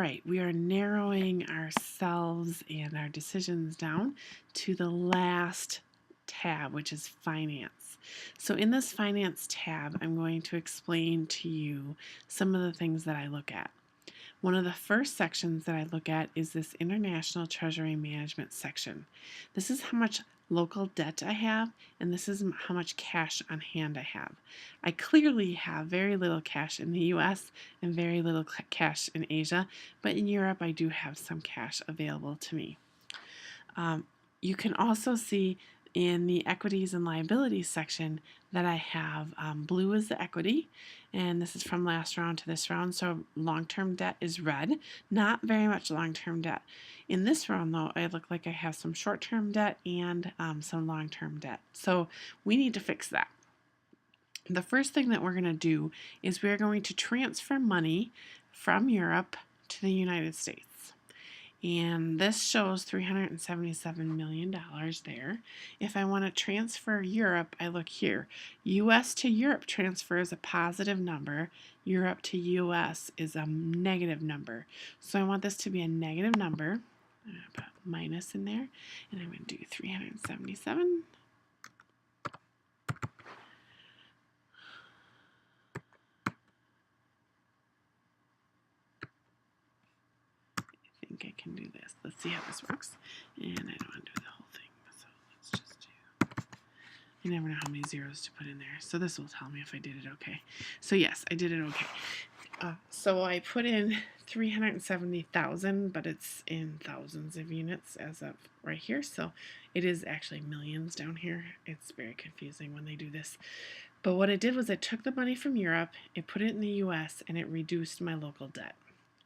right, we are narrowing ourselves and our decisions down to the last tab, which is finance. So in this finance tab, I'm going to explain to you some of the things that I look at. One of the first sections that I look at is this International Treasury Management section. This is how much local debt I have, and this is how much cash on hand I have. I clearly have very little cash in the US and very little cash in Asia, but in Europe I do have some cash available to me. You can also see in the equities and liabilities section that I have blue is the equity, and this is from last round to this round, so long-term debt is red, not very much long-term debt. In this round though, I look like I have some short-term debt and some long-term debt, so we need to fix that. The first thing that we're going to do is we're going to transfer money from Europe to the United States. And this shows $377 million there. If I want to transfer Europe, I look here. US to Europe transfer is a positive number. Europe to US is a negative number. So I want this to be a negative number. I'm going to put minus in there. And I'm going to do 377. I think I can do this. Let's see how this works. And I don't want to do the whole thing, so let's just do, you never know how many zeros to put in there. So this will tell me if I did it okay. So yes, I did it okay. So I put in 370,000, but it's in thousands of units as of right here. So it is actually millions down here. It's very confusing when they do this. But what it did was it took the money from Europe, it put it in the US, and it reduced my local debt.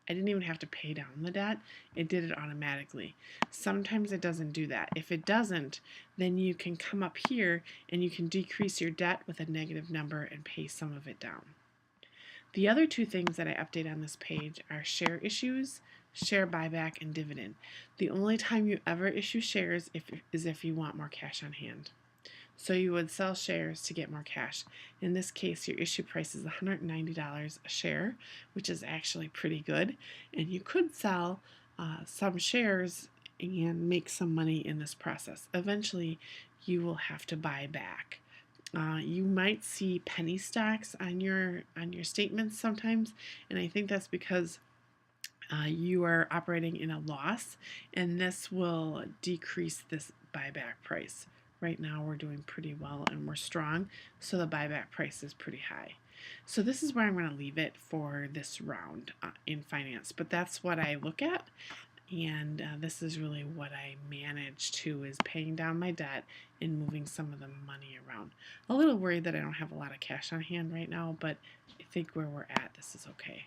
I didn't even have to pay down the debt. It did it automatically. Sometimes it doesn't do that. If it doesn't, then you can come up here and you can decrease your debt with a negative number and pay some of it down. The other two things that I update on this page are share issues, share buyback, and dividend. The only time you ever issue shares is if you want more cash on hand. So you would sell shares to get more cash. In this case, your issue price is $190 a share, which is actually pretty good. And you could sell some shares and make some money in this process. Eventually, you will have to buy back. You might see penny stocks on your statements sometimes, and I think that's because you are operating in a loss, and this will decrease this buyback price. Right now we're doing pretty well and we're strong, so the buyback price is pretty high. So this is where I'm going to leave it for this round in finance, but that's what I look at, and this is really what I manage to, is paying down my debt and moving some of the money around. A little worried that I don't have a lot of cash on hand right now, but I think where we're at, this is okay.